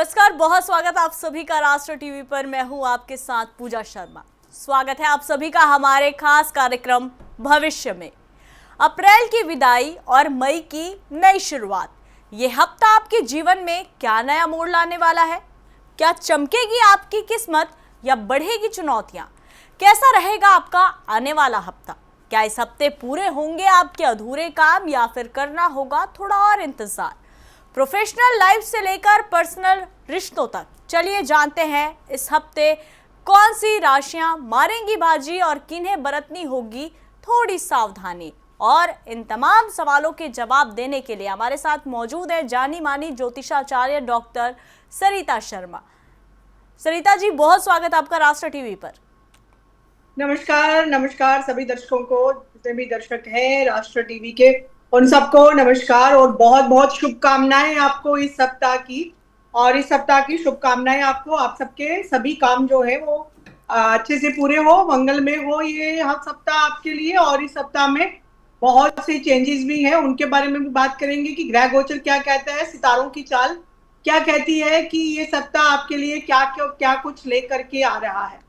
नमस्कार, बहुत स्वागत आप सभी का राष्ट्र टीवी पर। मैं हूं आपके साथ पूजा शर्मा। स्वागत है आप सभी का हमारे खास कार्यक्रम भविष्य में। अप्रैल की विदाई और मई की नई शुरुआत, ये हफ्ता आपके जीवन में क्या नया मोड़ लाने वाला है? क्या चमकेगी आपकी किस्मत या बढ़ेगी चुनौतियां? कैसा रहेगा आपका आने वाला हफ्ता? क्या इस हफ्ते पूरे होंगे आपके अधूरे काम या फिर करना होगा थोड़ा और इंतजार? प्रोफेशनल लाइफ से लेकर पर्सनल रिश्तों तक, चलिए जानते हैं इस हफ्ते कौन सी राशियां मारेंगी बाजी और किन्हें बरतनी होगी थोड़ी सावधानी। और इन तमाम सवालों के जवाब देने के लिए हमारे साथ मौजूद है जानी मानी ज्योतिषाचार्य डॉक्टर सरिता शर्मा। सरिता जी, बहुत स्वागत आपका राष्ट्र टीवी पर। नमस्कार नमस्कार सभी दर्शकों को, जितने भी दर्शक हैं राष्ट्र टीवी के, उन सबको नमस्कार और बहुत बहुत शुभकामनाएं आपको इस सप्ताह की। और इस सप्ताह की शुभकामनाएं आपको, आप सबके सभी काम जो है वो अच्छे से पूरे हो, मंगल में हो ये हर सप्ताह आपके लिए। और इस सप्ताह में बहुत से चेंजेस भी हैं, उनके बारे में भी बात करेंगे कि ग्रह गोचर क्या कहता है, सितारों की चाल क्या कहती है कि ये सप्ताह आपके लिए क्या क्या क्या कुछ लेकर के आ रहा है।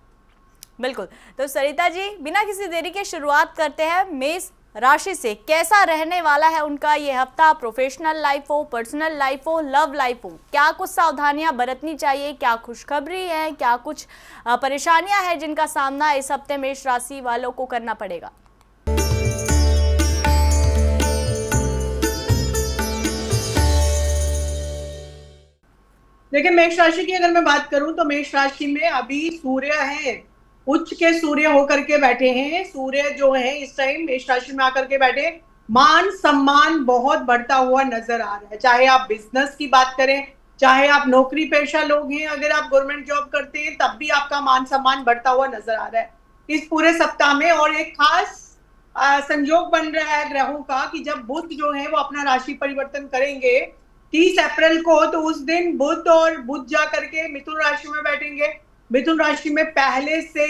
बिल्कुल, तो सरिता जी, बिना किसी देरी के शुरुआत करते हैं मेष राशि से। कैसा रहने वाला है उनका ये हफ्ता? प्रोफेशनल लाइफ हो, पर्सनल लाइफ हो, लव लाइफ हो, क्या कुछ सावधानियां बरतनी चाहिए? क्या खुशखबरी है? क्या कुछ परेशानियां हैं जिनका सामना इस हफ्ते मेष राशि वालों को करना पड़ेगा? देखिए, मेष राशि की अगर मैं बात करूं तो मेष राशि में अभी सूर्य है, उच्च के सूर्य होकर के बैठे हैं। सूर्य जो है इस टाइम मेष राशि में आकर के बैठे, मान सम्मान बहुत बढ़ता हुआ नजर आ रहा है। चाहे आप बिजनेस की बात करें, चाहे आप नौकरी पेशा लोग हैं, अगर आप गवर्नमेंट जॉब करते हैं तब भी आपका मान सम्मान बढ़ता हुआ नजर आ रहा है इस पूरे सप्ताह में। और एक खास संयोग बन रहा है ग्रहों का कि जब बुध जो है वो अपना राशि परिवर्तन करेंगे 30 अप्रैल को, तो उस दिन बुध जा करके मिथुन राशि में बैठेंगे। मिथुन राशि में पहले से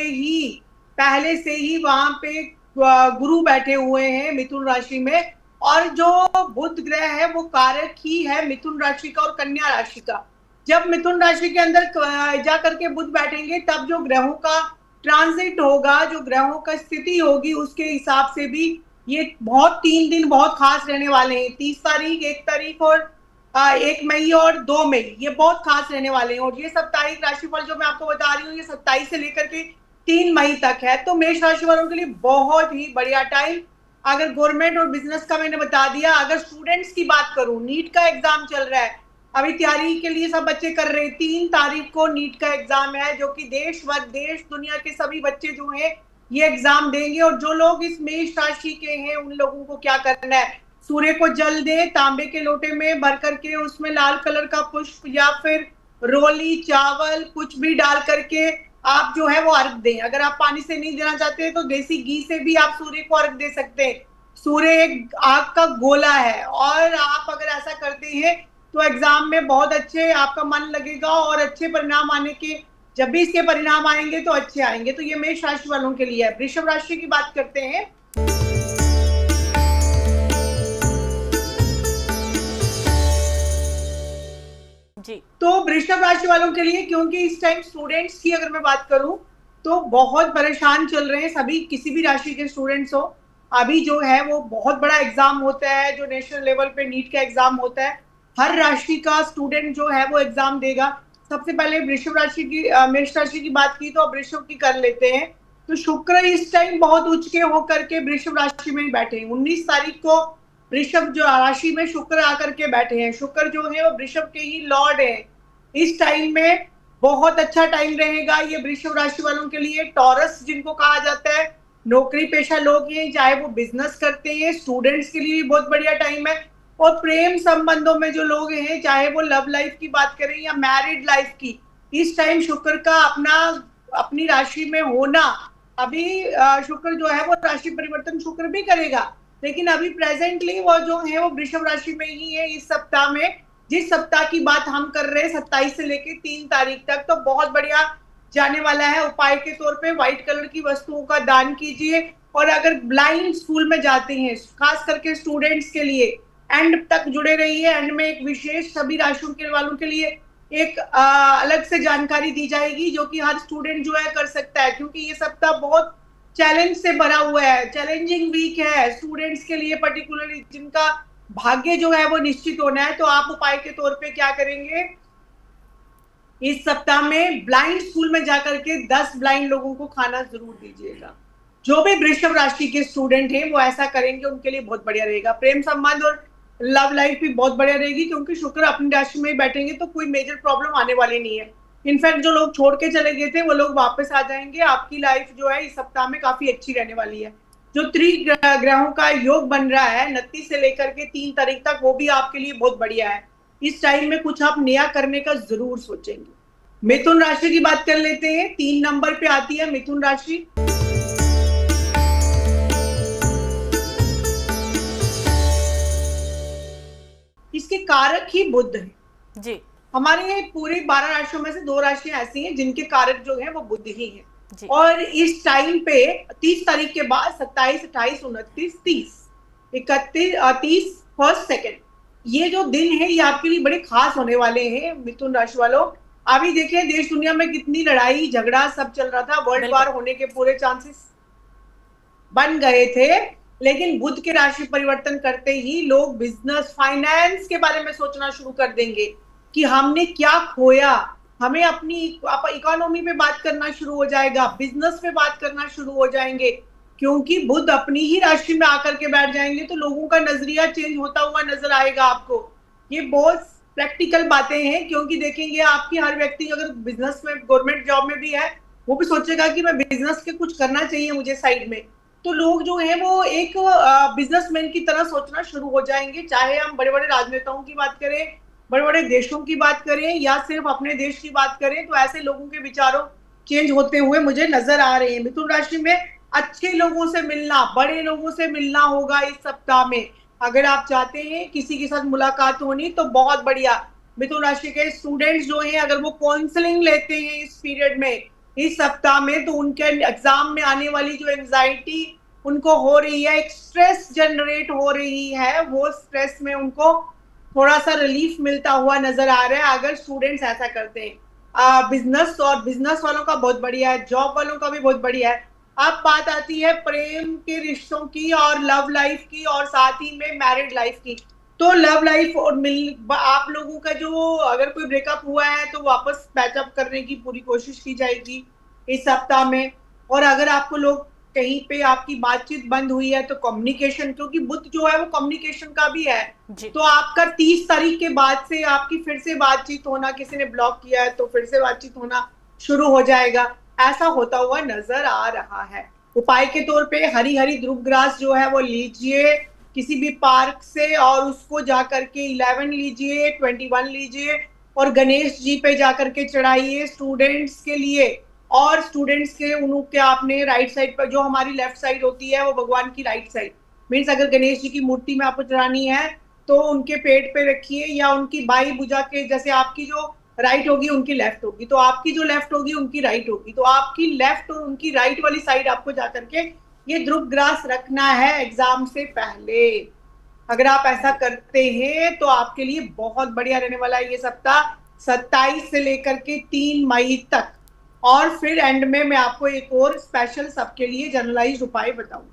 ही वहां पे गुरु बैठे हुए हैं मिथुन राशि में। और जो बुध ग्रह है वो कारक ही है मिथुन राशि का और कन्या राशि का। जब मिथुन राशि के अंदर जा करके बुध बैठेंगे तब जो ग्रहों का ट्रांजिट होगा, जो ग्रहों का स्थिति होगी, उसके हिसाब से भी ये बहुत 3 दिन बहुत खास रहने वाले हैं। 30 तारीख, 1 तारीख और 1 मई और 2 मई, ये बहुत खास रहने वाले हैं। और ये साप्ताहिक राशिफल जो मैं आपको बता रही हूँ, ये 27 से लेकर के 3 मई तक है। तो मेष राशि वालों के लिए बहुत ही बढ़िया टाइम। अगर गवर्नमेंट और बिजनेस का मैंने बता दिया, अगर स्टूडेंट्स की बात करूं, नीट का एग्जाम चल रहा है, अभी तैयारी के लिए सब बच्चे कर रहे हैं। 3 तारीख को नीट का एग्जाम है, जो कि देश दुनिया के सभी बच्चे जो हैं ये एग्जाम देंगे। और जो लोग इस मेष राशि के हैं उन लोगों को क्या करना है, सूर्य को जल दे, तांबे के लोटे में भर करके उसमें लाल कलर का पुष्प या फिर रोली चावल कुछ भी डाल करके आप जो है वो अर्घ दें। अगर आप पानी से नहीं देना चाहते तो देसी घी से भी आप सूर्य को अर्घ दे सकते हैं। सूर्य एक आग का गोला है और आप अगर ऐसा करते हैं तो एग्जाम में बहुत अच्छे आपका मन लगेगा और अच्छे परिणाम आने के, जब भी इसके परिणाम आएंगे तो अच्छे आएंगे। तो ये मेष राशि वालों के लिए है। वृषभ राशि की बात करते हैं। जी, तो वृषभ राशि वालों के लिए, क्योंकि इस टाइम स्टूडेंट्स की अगर मैं बात करूं तो बहुत परेशान चल रहे हैं सभी, किसी भी राशि के स्टूडेंट्स हो। अभी जो है वो बहुत बड़ा एग्जाम होता है, जो नेशनल लेवल पे नीट का एग्जाम होता है, हर राशि का स्टूडेंट जो है वो एग्जाम देगा। सबसे पहले वृषभ राशि की मेष राशि की बात की तो वृषभ की कर लेते हैं। तो शुक्र इस टाइम बहुत उच्च के होकर के वृषभ राशि में ही बैठे हैं। 19 तारीख को वृषभ जो राशि में शुक्र आकर के बैठे हैं। शुक्र जो है वो वृषभ के ही लॉर्ड है। इस टाइम में बहुत अच्छा टाइम रहेगा ये वृषभ राशि वालों के लिए। टॉरस जिनको कहा जाता है, नौकरी पेशा लोग हैं, चाहे वो बिजनेस करते हैं, स्टूडेंट्स के लिए भी बहुत बढ़िया टाइम है। और प्रेम संबंधों में जो लोग हैं, चाहे वो लव लाइफ की बात करें या मैरिड लाइफ की, इस टाइम शुक्र का अपनी राशि में होना, अभी शुक्र जो है वो राशि परिवर्तन शुक्र भी करेगा, लेकिन अभी प्रेजेंटली वो जो है वो वृषभ राशि में ही है इस सप्ताह में। जिस सप्ताह की बात हम कर रहे हैं 27 से लेकर 3 तारीख तक, तो बहुत बढ़िया जाने वाला है। उपाय के तौर पे व्हाइट कलर की वस्तुओं का दान कीजिए। और अगर ब्लाइंड स्कूल में जाते हैं, खास करके स्टूडेंट्स के लिए एंड तक जुड़े रहिए। एंड में एक विशेष सभी राशियों के वालों के लिए एक अलग से जानकारी दी जाएगी जो कि हर स्टूडेंट जो है कर सकता है, क्योंकि ये सप्ताह बहुत चैलेंज से भरा हुआ है, चैलेंजिंग वीक है स्टूडेंट्स के लिए, पर्टिकुलरली जिनका भाग्य जो है वो निश्चित होना है। तो आप उपाय के तौर पे क्या करेंगे, इस सप्ताह में ब्लाइंड स्कूल में जाकर के 10 ब्लाइंड लोगों को खाना जरूर दीजिएगा। जो भी वृषभ राशि के स्टूडेंट हैं वो ऐसा करेंगे, उनके लिए बहुत बढ़िया रहेगा। प्रेम संबंध और लव लाइफ भी बहुत बढ़िया रहेगी, क्योंकि शुक्र अपनी राशि में ही बैठेंगे तो कोई मेजर प्रॉब्लम आने वाली नहीं है। इनफैक्ट जो लोग छोड़ के चले गए थे वो लोग वापस आ जाएंगे। आपकी लाइफ जो है इस सप्ताह में काफी अच्छी रहने वाली है। जो त्रिग्रहों का योग बन रहा है 29 से लेकर के 3 तारीख तक, वो भी आपके लिए बहुत बढ़िया है। इस टाइम में कुछ आप नया करने का जरूर सोचेंगे। मिथुन राशि की बात कर लेते हैं। 3 नंबर पे आती है मिथुन राशि। इसके कारक ही बुध है जी। हमारे पूरी 12 राशियों में से 2 राशियां ऐसी हैं जिनके कारक जो है वो बुध ही है। जी। और इस टाइम पे 30 तारीख के बाद 27, 28, 29, 30, 31, 30, फर्स्ट सेकेंड, ये जो दिन है ये आपके लिए बड़े खास होने वाले हैं मिथुन राशि वालों। अभी देखिए देश दुनिया में कितनी लड़ाई झगड़ा सब चल रहा था, वर्ल्ड वार होने के पूरे चांसेस बन गए थे, लेकिन बुध के राशि परिवर्तन करते ही लोग बिजनेस फाइनेंस के बारे में सोचना शुरू कर देंगे कि हमने क्या खोया। हमें अपनी इकोनॉमी पे बात करना शुरू हो जाएगा, बिजनेस पे बात करना शुरू हो जाएंगे, क्योंकि बुध अपनी ही राशि में आकर के बैठ जाएंगे तो लोगों का नजरिया चेंज होता हुआ नजर आएगा आपको। ये बहुत प्रैक्टिकल बातें हैं, क्योंकि देखेंगे आपकी हर व्यक्ति अगर बिजनेस में, गवर्नमेंट जॉब में भी है, वो भी सोचेगा कि मैं बिजनेस के कुछ करना चाहिए मुझे साइड में। तो लोग जो है वो एक बिजनेसमैन की तरह सोचना शुरू हो जाएंगे, चाहे हम बड़े बड़े राजनेताओं की बात करें, बड़े बड़े देशों की बात करें, या सिर्फ अपने देश की बात करें। तो ऐसे लोगों के विचारों चेंज होते हुए मुझे नजर आ रहे हैं। मिथुन राशि में अच्छे लोगों से मिलना, बड़े लोगों से मिलना होगा इस सप्ताह में। अगर आप चाहते हैं किसी के साथ मुलाकात होनी तो बहुत बढ़िया। मिथुन राशि के स्टूडेंट्स जो हैं अगर वो काउंसलिंग लेते हैं इस पीरियड में, इस सप्ताह में, तो उनके एग्जाम में आने वाली जो एंजाइटी उनको हो रही है, एक स्ट्रेस जनरेट हो रही है, वो स्ट्रेस में उनको थोड़ा सा रिलीफ मिलता हुआ नजर आ रहा है अगर स्टूडेंट्स ऐसा करते हैं। बिजनेस और बिजनेस वालों का बहुत बढ़िया है, जॉब वालों का भी बहुत बढ़िया है। अब बात आती है प्रेम के रिश्तों की और लव लाइफ की, और साथ ही में मैरिड लाइफ की। तो लव लाइफ और आप लोगों का जो अगर कोई ब्रेकअप हुआ है तो वापस पैचअप करने की पूरी कोशिश की जाएगी इस सप्ताह में। और अगर आपको लोग कहीं पे आपकी बातचीत बंद हुई है तो कम्युनिकेशन, क्योंकि बुध जो है वो कम्युनिकेशन का भी है, तो आपका 30 तारीख के बाद से आपकी फिर से बातचीत होना, किसी ने ब्लॉक किया है तो फिर से बातचीत होना शुरू हो जाएगा, ऐसा होता हुआ नजर आ रहा है। उपाय के तौर पे हरी हरी ध्रुव ग्रास जो है वो लीजिए किसी भी पार्क से, और उसको जाकर के 11 लीजिए, 21 लीजिए और गणेश जी पे जाकर के चढ़ाइए स्टूडेंट्स के लिए। और स्टूडेंट्स के उनके आपने राइट साइड पर, जो हमारी लेफ्ट साइड होती है वो भगवान की राइट साइड मीन्स, अगर गणेश जी की मूर्ति में आपको चढ़ानी है तो उनके पेट पे रखिए, या उनकी बाई भुजा के, जैसे आपकी जो राइट होगी उनकी लेफ्ट होगी, तो आपकी जो लेफ्ट होगी उनकी राइट होगी, तो आपकी लेफ्ट और उनकी राइट वाली साइड आपको जाकर के ये ध्रुव ग्रास रखना है एग्जाम से पहले। अगर आप ऐसा करते हैं तो आपके लिए बहुत बढ़िया रहने वाला है ये सप्ताह, 27 से लेकर के 3 मई तक। और फिर एंड में मैं आपको एक और स्पेशल सबके लिए जनरलाइज्ड उपाय बताऊंगी।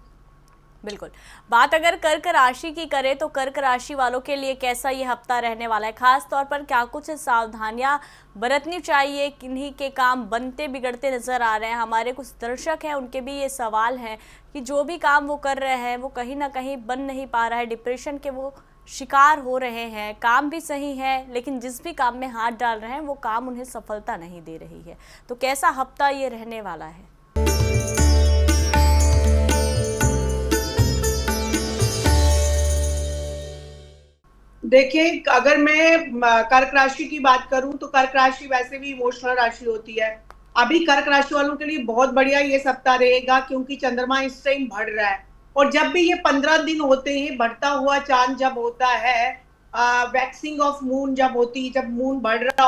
बिल्कुल। बात अगर कर्क राशि की करें तो कर्क राशि वालों के लिए कैसा ये हफ्ता रहने वाला है, खास तौर पर क्या कुछ सावधानियां बरतनी चाहिए, किन्हीं के काम बनते बिगड़ते नजर आ रहे हैं। हमारे कुछ दर्शक हैं उनके भी ये सवाल है कि जो भी काम वो कर रहे हैं वो कहीं ना कहीं बन नहीं पा रहा है, डिप्रेशन के वो शिकार हो रहे हैं। काम भी सही है लेकिन जिस भी काम में हाथ डाल रहे हैं वो काम उन्हें सफलता नहीं दे रही है। तो कैसा हफ्ता ये रहने वाला है? देखिए अगर मैं कर्क राशि की बात करूं तो कर्क राशि वैसे भी इमोशनल राशि होती है। अभी कर्क राशि वालों के लिए बहुत बढ़िया ये सप्ताह रहेगा, क्योंकि चंद्रमा इस टाइम बढ़ रहा है। और जब भी ये 15 दिन होते हैं, बढ़ता हुआ चांद जब होता है, वैक्सिंग ऑफ मून जब होती है, जब मून बढ़ रहा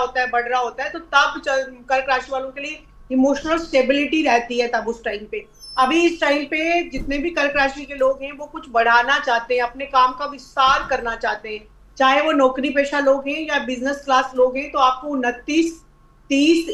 होता है तो तब कर्क राशि वालों के लिए इमोशनल स्टेबिलिटी रहती है तब उस टाइम पे। अभी इस टाइम पे जितने भी कर्क राशि के लोग हैं वो कुछ बढ़ाना चाहते हैं, अपने काम का विस्तार करना चाहते हैं, चाहे वो नौकरी पेशा लोग हैं या बिजनेस क्लास लोग हैं, तो आपको 29, 30,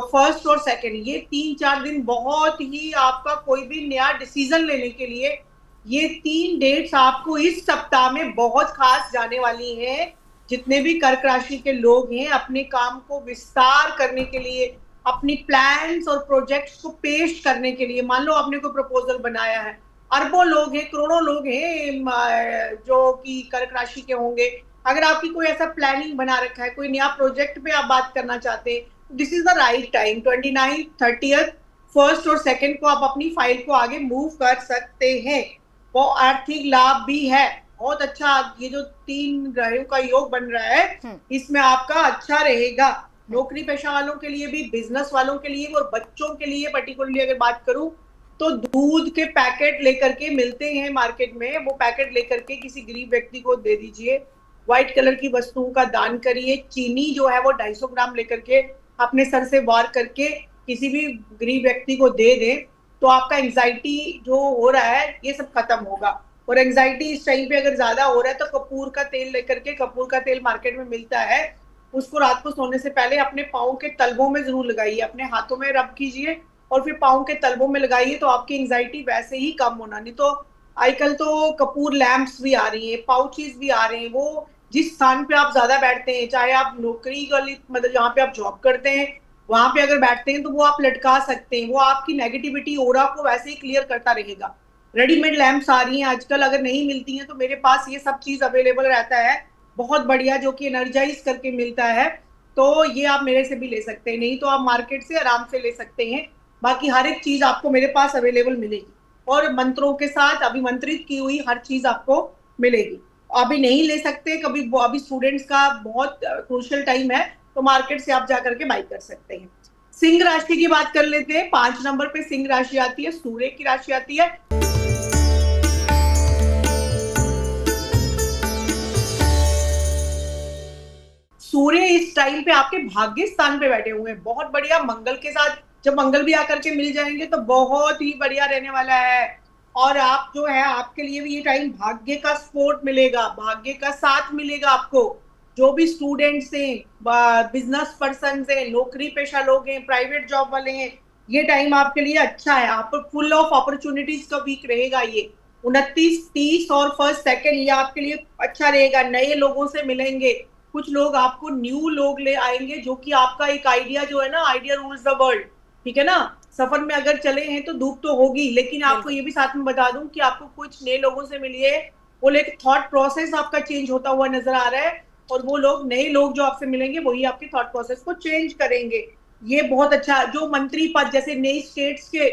फर्स्ट और सेकंड, ये 3-4 दिन बहुत ही आपका कोई भी नया डिसीजन लेने के लिए, ये 3 डेट्स आपको इस सप्ताह में बहुत खास जाने वाली हैं। जितने भी कर्क राशि के लोग हैं, अपने काम को विस्तार करने के लिए, अपनी प्लान्स और प्रोजेक्ट्स को पेश करने के लिए, मान लो आपने कोई प्रपोजल बनाया है, अरबों लोग हैं, करोड़ों लोग हैं जो कि कर्क राशि के होंगे। अगर आपकी कोई ऐसा प्लानिंग बना रखा है, कोई नया प्रोजेक्ट पे आप बात करना चाहते हैं, this is the right time. 29, 30, first और सेकंड को आप अपनी फाइल को आगे मूव कर सकते हैं। वो आर्थिक लाभ भी है, बहुत अच्छा। ये जो 3 ग्रहों का योग बन रहा है, इसमें आपका अच्छा रहेगा। नौकरी पेशा वालों के लिए भी, बिजनेस वालों के लिए और बच्चों के लिए पर्टिकुलरली अगर बात करूं, तो दूध के पैकेट लेकर के मिलते हैं मार्केट में, वो पैकेट लेकर के किसी गरीब व्यक्ति को दे दीजिए। व्हाइट कलर की वस्तुओं का दान करिए। चीनी जो है वो 250 ग्राम लेकर के अपने सर से वार करके किसी भी गरीब व्यक्ति को दे दें, तो आपका एंजाइटी जो हो रहा है ये सब खत्म होगा। और एंजाइटी इस टाइम पे अगर ज्यादा हो रहा है, तो कपूर का तेल लेकर के, कपूर का तेल मार्केट में मिलता है, उसको रात को सोने से पहले अपने पाँव के तलवों में जरूर लगाइए, अपने हाथों में रब कीजिए और फिर पाँव के तलवों में लगाइए, तो आपकी एंजाइटी वैसे ही कम होना। नहीं तो आजकल तो कपूर लैंप्स भी आ रही है, पाउचेस भी आ रहे हैं, वो जिस स्थान पे आप ज्यादा बैठते हैं, चाहे आप नौकरी गली मतलब जहाँ पे आप जॉब करते हैं वहां पे अगर बैठते हैं, तो वो आप लटका सकते हैं, वो आपकी नेगेटिविटी ओरा को वैसे ही क्लियर करता रहेगा। रेडीमेड लैंप्स आ रही हैं आजकल, अगर नहीं मिलती हैं तो मेरे पास ये सब चीज अवेलेबल रहता है, बहुत बढ़िया, जो कि एनर्जाइज करके मिलता है। तो ये आप मेरे से भी ले सकते हैं, नहीं तो आप मार्केट से आराम से ले सकते हैं। बाकी हर एक चीज आपको मेरे पास अवेलेबल मिलेगी और मंत्रों के साथ अभिमंत्रित की हुई हर चीज आपको मिलेगी। अभी नहीं ले सकते कभी, अभी स्टूडेंट्स का बहुत क्रूशियल टाइम है, तो मार्केट से आप जाकर के बाई कर सकते हैं। सिंह राशि की बात कर लेते हैं। 5 नंबर पे सिंह राशि आती है, सूर्य की राशि आती है। सूर्य इस टाइम पे आपके भाग्य स्थान पे बैठे हुए हैं, बहुत बढ़िया, मंगल के साथ। जब मंगल भी आकर के मिल जाएंगे तो बहुत ही बढ़िया रहने वाला है। और आप जो है, आपके लिए भी ये टाइम भाग्य का सपोर्ट मिलेगा, भाग्य का साथ मिलेगा आपको। जो भी स्टूडेंट्स हैं, बिजनेस पर्सन हैं, नौकरी पेशा लोग हैं, प्राइवेट जॉब वाले हैं, ये टाइम आपके लिए अच्छा है। आप फुल ऑफ अपॉर्चुनिटीज का वीक रहेगा ये। 29, 30 और फर्स्ट सेकंड ये आपके लिए अच्छा रहेगा। नए लोगों से मिलेंगे, कुछ लोग आपको न्यू लोग ले आएंगे, जो कि आपका एक आइडिया जो है ना, आइडिया रूल्स द वर्ल्ड, ठीक है ना। सफर में अगर चले हैं तो धूप तो होगी, लेकिन आपको ये भी साथ में बता दूं कि आपको कुछ नए लोगों से मिलिए, वो एक थॉट प्रोसेस आपका चेंज होता हुआ नजर आ रहा है, और वो लोग, नए लोग जो आपसे मिलेंगे, वही आपकी थॉट प्रोसेस को चेंज करेंगे। ये बहुत अच्छा। जो मंत्री पद, जैसे नई स्टेट्स के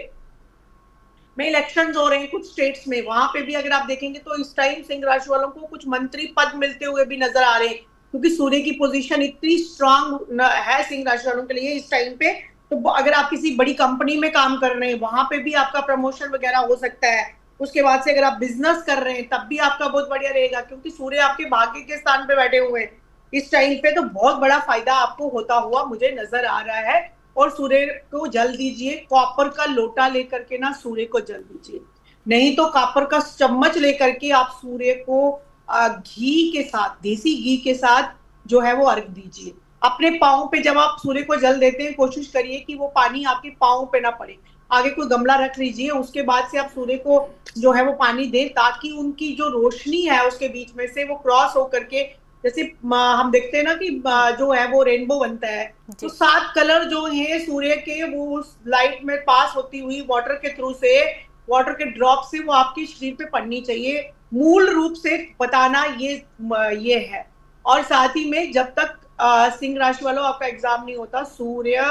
में इलेक्शंस हो रहे हैं कुछ स्टेट्स में, वहां पे भी अगर आप देखेंगे तो इस टाइम सिंह राशि वालों को कुछ मंत्री पद मिलते हुए भी नजर आ रहे हैं, क्योंकि सूर्य की पोजीशन इतनी स्ट्रांग है सिंह राशि वालों के लिए इस टाइम पे। तो अगर आप किसी बड़ी कंपनी में काम कर रहे हैं, वहां पे भी आपका प्रमोशन वगैरह हो सकता है। उसके बाद से अगर आप बिजनेस कर रहे हैं, तब भी आपका बहुत बढ़िया रहेगा, क्योंकि सूर्य आपके भाग्य के स्थान पे बैठे हुए हैं इस टाइम पे। तो बहुत बड़ा फायदा आपको होता हुआ मुझे नजर आ रहा है। और सूर्य को जल दीजिए, कॉपर का लोटा लेकर के ना सूर्य को जल दीजिए, नहीं तो कॉपर का चम्मच लेकर के आप सूर्य को घी के साथ, देसी घी के साथ जो है वो अर्घ दीजिए। अपने पाँव पे जब आप सूर्य को जल देते हैं, कोशिश करिए कि वो पानी आपके पाँव पे ना पड़े, आगे कोई गमला रख लीजिए, उसके बाद से आप सूर्य को जो है वो पानी दें, ताकि उनकी जो रोशनी है उसके बीच में से वो क्रॉस होकर के, जैसे हम देखते हैं ना कि जो है वो रेनबो बनता है, तो 7 कलर जो है सूर्य के, वो उस लाइट में पास होती हुई वाटर के थ्रू से, वाटर के ड्रॉप से वो आपके शरीर पे पड़नी चाहिए। मूल रूप से बताना ये है। और साथ ही में जब तक सिंह राशि वालों आपका एग्जाम नहीं होता, सूर्य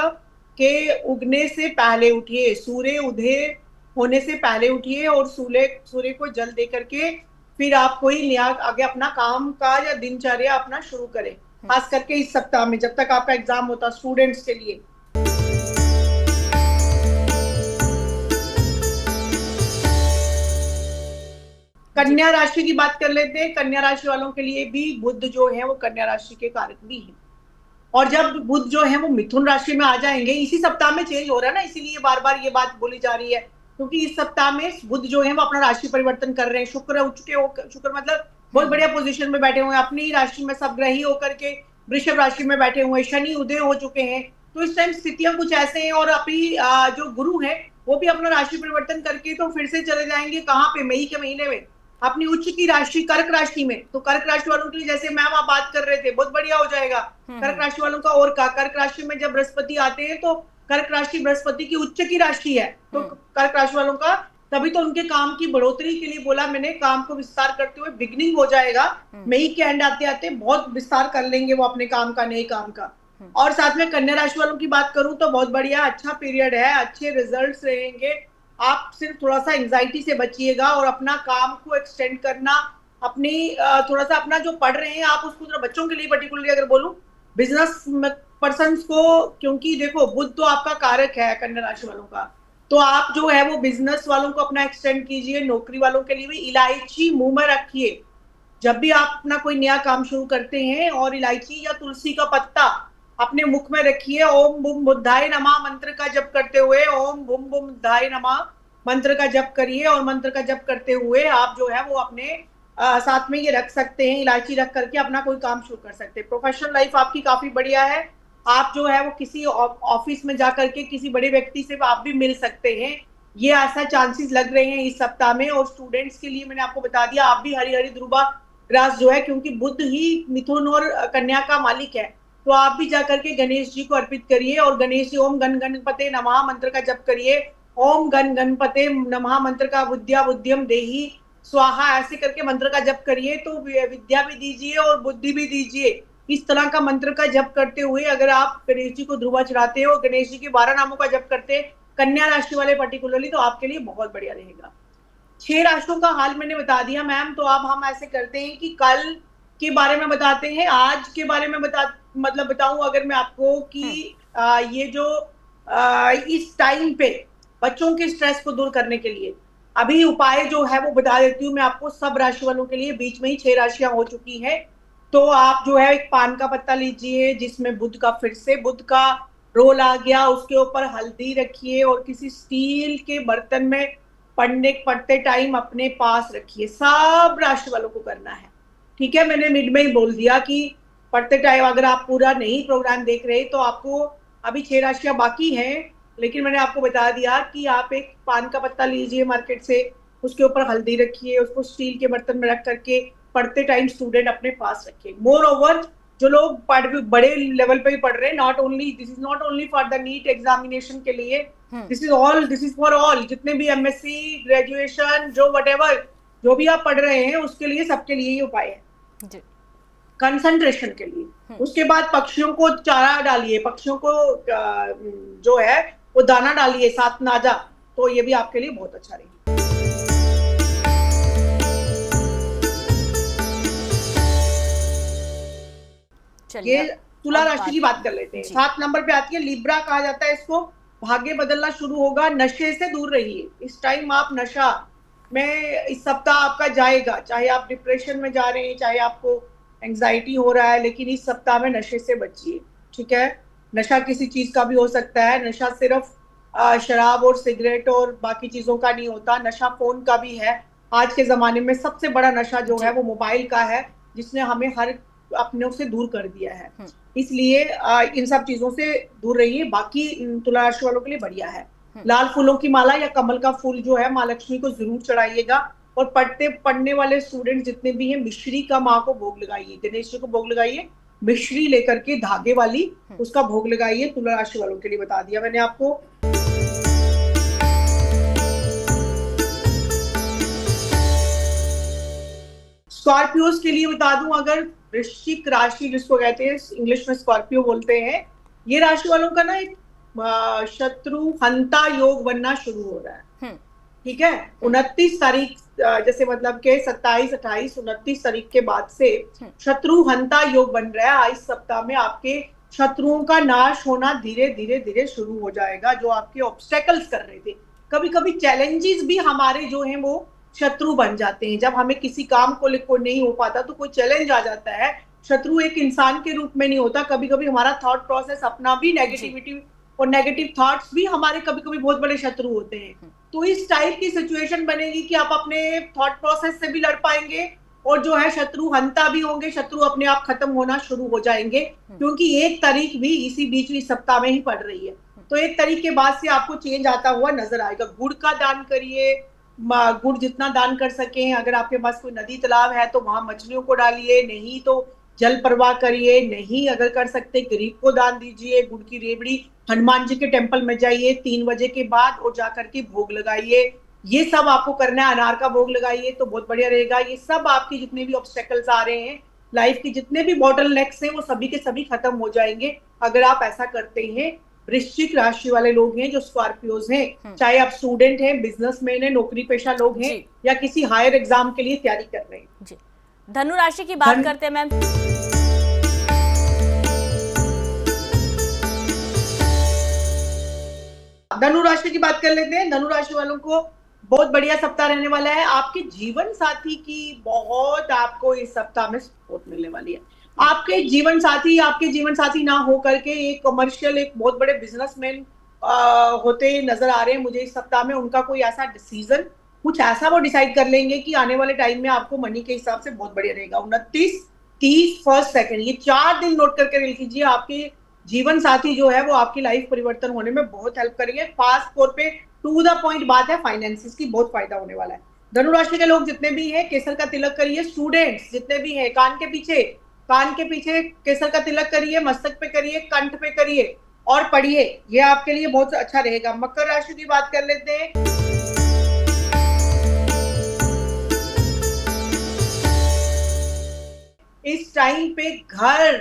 के उगने से पहले उठिए, सूर्य उदय होने से पहले उठिए और सूर्य को जल दे करके फिर आप कोई नया आगे अपना काम काज या दिनचर्या अपना शुरू करें, खास करके इस सप्ताह में जब तक आपका एग्जाम होता स्टूडेंट्स के लिए। कन्या राशि की बात कर लेते हैं। कन्या राशि वालों के लिए भी बुध जो है वो कन्या राशि के कारक भी है, और जब बुध जो है वो मिथुन राशि में आ जाएंगे, इसी सप्ताह में चेंज हो रहा है ना, इसीलिए बार बार ये बात बोली जा रही है, क्योंकि इस सप्ताह में बुध जो है वो अपना राशि परिवर्तन कर रहे हैं। शुक्र उच्च के, शुक्र मतलब बहुत बढ़िया पोजीशन में बैठे हुए हैं, अपनी राशि में सब ग्रही होकर के वृषभ राशि में बैठे हुए हैं, शनि उदय हो चुके हैं। तो इस टाइम स्थितियां कुछ ऐसे हैं, और अभी जो गुरु है वो भी अपना राशि परिवर्तन करके तो फिर से चले जाएंगे कहाँ पे, मई के महीने में अपनी उच्च की राशि कर्क राशि में। तो कर्क राशि वालों के लिए, जैसे मैम आप बात कर रहे थे, बहुत बढ़िया हो जाएगा कर्क राशि वालों का। और का कर्क राशि में जब बृहस्पति आते हैं तो कर्क राशि बृहस्पति की उच्च की राशि है, तो कर्क राशि वालों का तभी तो उनके काम की बढ़ोतरी के लिए बोला मैंने, काम को विस्तार करते हुए बिगनिंग हो जाएगा मई के एंड आते आते, बहुत विस्तार कर लेंगे वो अपने काम का, नए काम का। और साथ में कन्या राशि वालों की बात करूं तो बहुत बढ़िया, अच्छा पीरियड है, अच्छे रिजल्ट्स रहेंगे। आप सिर्फ थोड़ा सा एंजाइटी से बचिएगा और अपना काम को एक्सटेंड करना, अपनी थोड़ा सा अपना जो पढ़ रहे हैं आप उसको, थोड़ा बच्चों के लिए पर्टिकुलरली अगर बोलूं, बिजनेस पर्संस को, क्योंकि देखो बुध तो आपका कारक है कन्या राशि वालों का, तो आप जो है वो बिजनेस वालों को अपना एक्सटेंड कीजिए। नौकरी वालों के लिए भी इलायची मुंह में रखिए जब भी आप अपना कोई नया काम शुरू करते हैं, और इलायची या तुलसी का पत्ता अपने मुख में रखिए। ओम बुम बुद्धाय नमः मंत्र का जप करते हुए, ओम बुम बुम बुद्धाय नमः मंत्र का जप करिए, और मंत्र का जप करते हुए आप जो है वो अपने साथ में ये रख सकते हैं, इलायची रख करके अपना कोई काम शुरू कर सकते हैं। प्रोफेशनल लाइफ आपकी काफी बढ़िया है, आप जो है वो किसी ऑफिस में जाकर के किसी बड़े व्यक्ति से आप भी मिल सकते हैं, ये ऐसा चांसेस लग रहे हैं इस सप्ताह में। और स्टूडेंट्स के लिए मैंने आपको बता दिया, आप भी हरी हरी ध्रुवा ग्रास जो है, क्योंकि बुध ही मिथुन और कन्या का मालिक है, तो आप भी जाकर के गणेश जी को अर्पित करिए, और गणेश जी ओम गण गणपते नमः मंत्र का जप करिए, ओम गण गणपते नमः मंत्र का विद्या बुद्धिम देही स्वाहा ऐसे करके मंत्र का जप करिए, तो विद्या भी दीजिए और बुद्धि भी दीजिए। इस तरह का मंत्र का जप करते हुए अगर आप गणेश जी को ध्रुवा चढ़ाते हो, गणेश जी के 12 नामों का जप करते हैं कन्या राशि वाले पर्टिकुलरली, तो आपके लिए बहुत बढ़िया रहेगा। 6 राशियों का हाल मैंने बता दिया मैम, तो अब हम ऐसे करते हैं कि कल के बारे में बताते हैं, आज के बारे में बताऊं अगर मैं आपको कि ये जो इस टाइम पे बच्चों के स्ट्रेस को दूर करने के लिए अभी उपाय जो है वो बता देती हूँ मैं आपको, सब राशि वालों के लिए। बीच में ही 6 राशियां हो चुकी हैं, तो आप जो है एक पान का पत्ता लीजिए जिसमें बुध का, फिर से बुध का रोल आ गया, उसके ऊपर हल्दी रखिए और किसी स्टील के बर्तन में पढ़ते टाइम अपने पास रखिए। सब राशि वालों को करना है, ठीक है। मैंने मिड में ही बोल दिया कि पढ़ते टाइम अगर आप पूरा नहीं प्रोग्राम देख रहे तो आपको, अभी 6 राशियां बाकी हैं, लेकिन मैंने आपको बता दिया कि आप एक पान का पत्ता लीजिए मार्केट से, उसके ऊपर हल्दी रखिए, उसको स्टील के बर्तन में रख करके पढ़ते टाइम स्टूडेंट अपने पास रखिए। मोर ओवर जो लोग बड़े लेवल पे ही पढ़ रहे हैं, not only, this is not only for the NEET examination के लिए, दिस इज फॉर ऑल, जितने भी एमएससी ग्रेजुएशन जो व्हाटएवर जो भी आप पढ़ रहे हैं उसके लिए, सबके लिए ये उपाय है कंसंट्रेशन के लिए। उसके बाद पक्षियों को चारा डालिए, पक्षियों को जो है वो दाना डालिए, साथ नाजा, तो ये भी आपके लिए बहुत अच्छा रहेगा। ये तुला राशि की बात कर लेते हैं। 7 नंबर पे आती है लिब्रा, कहा जाता है इसको, भाग्य बदलना शुरू होगा, नशे से दूर रहिए। इस टाइम आप नशा में, इस सप्ताह आपका जाएगा, चाहे आप डिप्रेशन में जा रहे हैं, चाहे आपको एंजाइटी हो रहा है, लेकिन इस सप्ताह में नशे से बचिए, ठीक है। नशा किसी चीज का भी हो सकता है, नशा सिर्फ शराब और सिगरेट और बाकी चीजों का नहीं होता, नशा फोन का भी है। आज के जमाने में सबसे बड़ा नशा जो है वो मोबाइल का है, जिसने हमें हर अपनों से दूर कर दिया है। इसलिए इन सब चीजों से दूर रहिए। बाकी तुला राशि वालों के लिए बढ़िया है। लाल फूलों की माला या कमल का फूल जो है माँ लक्ष्मी को जरूर चढ़ाइएगा, और पढ़ने वाले स्टूडेंट जितने भी हैं, मिश्री का माँ को भोग लगाइए, गणेश जी को भोग लगाइए, मिश्री लेकर के धागे वाली उसका भोग लगाइए। तुला राशि वालों के लिए बता दिया मैंने आपको। स्कॉर्पियोस के लिए बता दूं, अगर वृश्चिक राशि जिसको कहते हैं इंग्लिश में स्कॉर्पियो बोलते हैं, ये राशि वालों का ना एक शत्रु हंता योग बनना शुरू हो रहा है, ठीक है। 29 तारीख जैसे मतलब के 27, 28, 29 तारीख के बाद से शत्रु हंता योग बन रहा है। इस सप्ताह में आपके शत्रुओं का नाश होना धीरे धीरे धीरे शुरू हो जाएगा। जो आपके ऑब्स्टेकल्स कर रहे थे, कभी कभी चैलेंजेस भी हमारे जो हैं वो शत्रु बन जाते हैं। जब हमें किसी काम को लेकर नहीं हो पाता तो कोई चैलेंज आ जाता है, शत्रु एक इंसान के रूप में नहीं होता, कभी कभी हमारा थॉट प्रोसेस अपना भी नेगेटिविटी और नेगेटिव थॉट्स भी हमारे कभी कभी बहुत बड़े शत्रु होते हैं। तो इस टाइप की सिचुएशन बनेगी कि आप अपने थॉट प्रोसेस से भी लड़ पाएंगे और जो है शत्रु हंता भी होंगे, शत्रु अपने आप खत्म होना शुरू हो जाएंगे, क्योंकि 1 तारीख भी इसी बीच इस सप्ताह में ही पड़ रही है। तो 1 तारीख के बाद से आपको चेंज आता हुआ नजर आएगा। गुड़ का दान करिए, गुड़ जितना दान कर सके। अगर आपके पास कोई नदी तालाब है तो वहां मछलियों को डालिए, नहीं तो जल प्रवाह करिए, नहीं अगर कर सकते गरीब को दान दीजिए। गुड़ की रेवड़ी हनुमान जी के टेम्पल में जाइए 3 बजे के बाद और जाकर के भोग लगाइए। ये सब आपको करना है। अनार का भोग लगाइए तो बहुत बढ़िया रहेगा। ये सब आपके जितने भी ऑब्स्टेकल्स आ रहे हैं लाइफ के, जितने भी बॉटल नेक्स हैं, वो सभी के सभी खत्म हो जाएंगे अगर आप ऐसा करते हैं। वृश्चिक राशि वाले लोग हैं जो स्कॉर्पियोज हैं, चाहे आप स्टूडेंट हैं, बिजनेसमैन हैं, नौकरी पेशा लोग हैं, या किसी हायर एग्जाम के लिए तैयारी कर रहे हैं। जी। धनु राशि की बात करते हैं मैम। धनु राशि की बात कर लेते हैं। धनु राशि वालों को बहुत बढ़िया सप्ताह रहने वाला है। आपके जीवन साथी की बहुत आपको इस सप्ताह में सपोर्ट मिलने वाली है। आपके जीवन साथी ना हो करके एक कमर्शियल, एक बहुत बड़े बिजनेसमैन होते नजर आ रहे हैं मुझे इस सप्ताह में। उनका कोई ऐसा डिसीजन, कुछ ऐसा वो डिसाइड कर लेंगे कि आने वाले टाइम में आपको मनी के हिसाब से बहुत बढ़िया रहेगा। 29, 30, 1 सेकंड, ये 4 दिन नोट करके लिख लीजिए। आपके जीवन साथी जो है वो आपकी लाइफ परिवर्तन होने में बहुत हेल्प करेंगे। फास्ट तौर पे टू द पॉइंट बात है, फाइनेंसिस की बहुत फायदा होने वाला है। धनुराशि के लोग जितने भी हैं केसर का तिलक करिए। स्टूडेंट्स जितने भी हैं कान के पीछे केसर का तिलक करिए, मस्तक पे करिए, कंठ पे करिए और पढ़िए, ये आपके लिए बहुत अच्छा रहेगा। मकर राशि की बात कर लेते हैं। इस टाइम पे घर,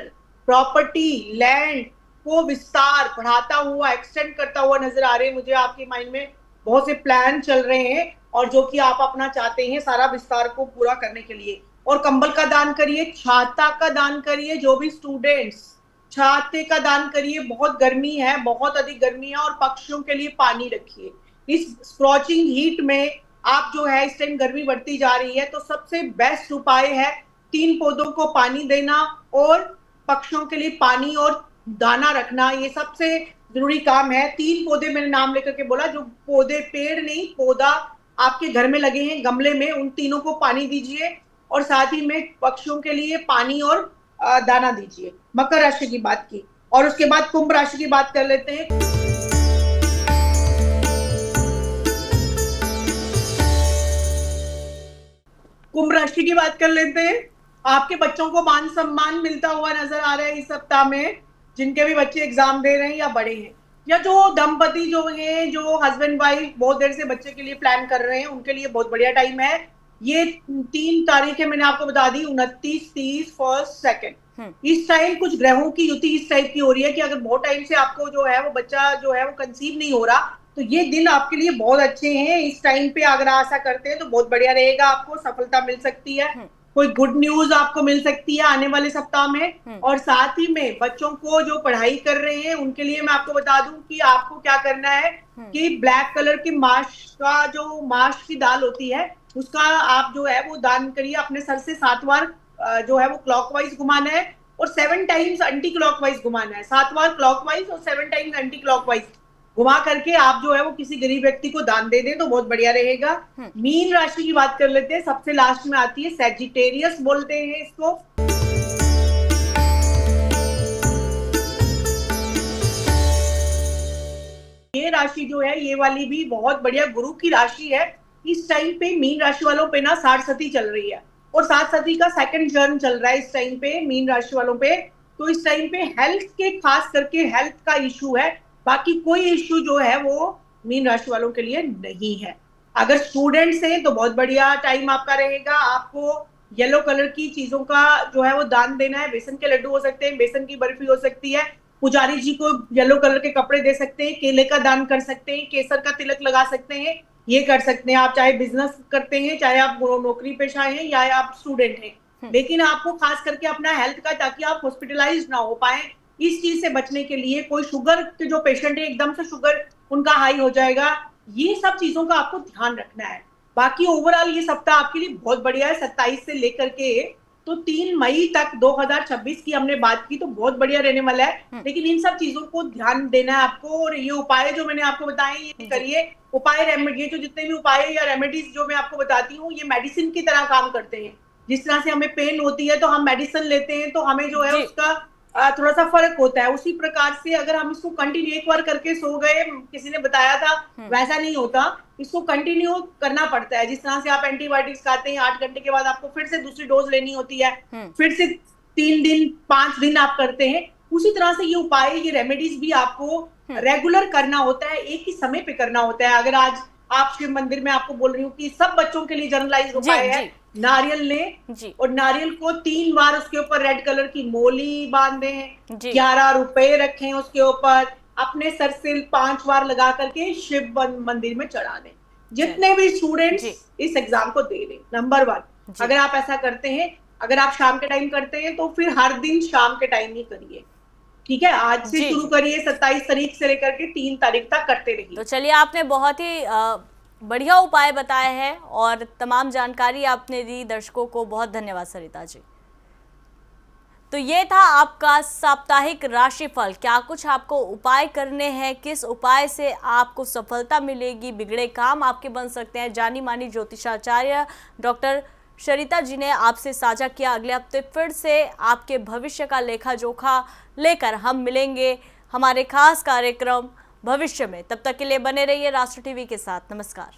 प्रॉपर्टी, लैंड को विस्तार बढ़ाता हुआ, एक्सटेंड करता हुआ नजर आ रहे हैं मुझे। आपके माइंड में बहुत से प्लान चल रहे हैं और जो कि आप अपना चाहते हैं सारा विस्तार को पूरा करने के लिए। और कंबल का दान करिए, छाता का दान करिए। जो भी स्टूडेंट्स, छाते का दान करिए। बहुत गर्मी है, बहुत अधिक गर्मी है, और पक्षियों के लिए पानी रखिए। इस स्क्रॉचिंग हीट में आप जो है, इस टाइम गर्मी बढ़ती जा रही है, तो सबसे बेस्ट उपाय है 3 पौधों को पानी देना और पक्षियों के लिए पानी और दाना रखना। ये सबसे जरूरी काम है। 3 पौधे मैंने नाम लेकर के बोला, जो पौधे, पेड़ नहीं, पौधा आपके घर में लगे हैं गमले में, उन तीनों को पानी दीजिए और साथ ही में पक्षियों के लिए पानी और दाना दीजिए। मकर राशि की बात की, और उसके बाद कुंभ राशि की बात कर लेते हैं। कुंभ राशि की बात कर लेते हैं। आपके बच्चों को मान सम्मान मिलता हुआ नजर आ रहा है इस सप्ताह में। जिनके भी बच्चे एग्जाम दे रहे हैं या बड़े हैं, या जो दंपति जो हैं, जो हस्बैंड वाइफ बहुत देर से बच्चे के लिए प्लान कर रहे हैं, उनके लिए बहुत बढ़िया टाइम है। ये 3 तारीखें मैंने आपको बता दी, 29, 30, 1 सेकंड। इस टाइम कुछ ग्रहों की युति इस टाइप की हो रही है कि अगर बहुत टाइम से आपको जो है वो बच्चा जो है वो कंसीव नहीं हो रहा, तो ये दिन आपके लिए बहुत अच्छे हैं। इस टाइम पे अगर ऐसा करते हैं तो बहुत बढ़िया रहेगा, आपको सफलता मिल सकती है। कोई गुड न्यूज आपको मिल सकती है आने वाले सप्ताह में। और साथ ही में बच्चों को जो पढ़ाई कर रहे हैं उनके लिए मैं आपको बता दूं कि आपको क्या करना है कि ब्लैक कलर की माश की दाल होती है, उसका आप जो है वो दान करिए। अपने सर से 7 बार जो है वो क्लॉकवाइज घुमाना है और 7 टाइम्स एंटी क्लॉकवाइज घुमाना है। 7 बार क्लॉकवाइज और 7 टाइम्स एंटी क्लॉकवाइज घुमा करके आप जो है वो किसी गरीब व्यक्ति को दान दे दें तो बहुत बढ़िया रहेगा। मीन राशि की बात कर लेते हैं। सबसे लास्ट में आती है सैजिटेरियस, बोलते हैं इसको। ये राशि जो है, ये वाली भी बहुत बढ़िया गुरु की राशि है। इस टाइम पे मीन राशि वालों पे ना 60 सती चल रही है और 60 सती का सेकंड टर्न चल रहा है इस टाइम पे मीन राशि वालों पे। तो इस टाइम पे हेल्थ के, खास करके हेल्थ का इशू है। बाकी कोई इश्यू जो है वो मीन राशि वालों के लिए नहीं है। अगर स्टूडेंट्स हैं तो बहुत बढ़िया टाइम आपका रहेगा। आपको येलो कलर की चीजों का जो है वो दान देना है। बेसन के लड्डू हो सकते हैं, बेसन की बर्फी हो सकती है, पुजारी जी को येलो कलर के कपड़े दे सकते हैं, केले का दान कर सकते हैं, केसर का तिलक लगा सकते हैं। ये कर सकते हैं आप, चाहे बिजनेस करते हैं, चाहे आप नौकरी पेशा हैं या आप स्टूडेंट हैं। लेकिन आपको खास करके अपना हेल्थ का, ताकि आप हॉस्पिटलाइज ना हो पाए, इस चीज से बचने के लिए, कोई शुगर के जो पेशेंट है एकदम से शुगर उनका हाई हो जाएगा, ये सब चीजों का आपको ध्यान रखना है। बाकी ओवरऑल ये सप्ताह आपके लिए बहुत बढ़िया है। 27 से लेकर के तो 3 मई तक 2026 की हमने बात की, तो बहुत बढ़िया रहने वाला है। लेकिन इन सब चीजों को ध्यान देना है आपको। और ये उपाय जो मैंने आपको बताए ये करिए। उपाय, ये जो जितने भी उपाय या रेमेडीज जो मैं आपको बताती हूँ, ये मेडिसिन की तरह काम करते हैं। जिस तरह से हमें पेन होती है तो हम मेडिसिन लेते हैं तो हमें जो है जी। उसका थोड़ा सा फर्क होता है, उसी प्रकार से अगर हम इसको कंटिन्यू एक बार करके सो गए, किसी ने बताया था, वैसा नहीं होता, इसको कंटिन्यू करना पड़ता है। जिस तरह से आप एंटीबायोटिक्स खाते हैं 8 घंटे के बाद आपको फिर से दूसरी डोज लेनी होती है, फिर से 3 दिन 5 दिन आप करते हैं, उसी तरह से ये उपाय, ये रेमेडीज भी आपको रेगुलर करना होता है, एक ही समय पे करना होता है। अगर आज आप शिव मंदिर में, आपको बोल रही हूँ कि सब बच्चों के लिए जनरलाइज उपाय है, नारियल लें और नारियल को 3 बार उसके ऊपर रेड कलर की मोली बांधे, 11 रुपए रखें उसके ऊपर, अपने सर से 5 बार लगा करके शिव मंदिर में चढ़ा दें। जितने भी स्टूडेंट्स इस एग्जाम को दे दें, नंबर 1 अगर आप ऐसा करते हैं, अगर आप शाम के टाइम करते हैं तो फिर हर दिन शाम के टाइम ही करिए, ठीक है। आज से शुरू करिए, 27 तारीख से लेकर के 3 तारीख तक करते रहिए। तो चलिए, आपने बहुत ही बढ़िया उपाय बताए हैं और तमाम जानकारी आपने दी दर्शकों को। बहुत धन्यवाद सरिता जी। तो ये था आपका साप्ताहिक राशिफल। क्या कुछ आपको उपाय करने हैं, किस उपाय से आपको सफलता मिलेगी, बिगड़े काम आपके बन सकते हैं, जानी मानी ज्योतिषाचार्य डॉक्टर सरिता जी ने आपसे साझा किया। अगले हफ्ते फिर से आपके भविष्य का लेखा जोखा लेकर हम मिलेंगे हमारे खास कार्यक्रम भविष्य में। तब तक के लिए बने रहिए राष्ट्र टीवी के साथ। नमस्कार।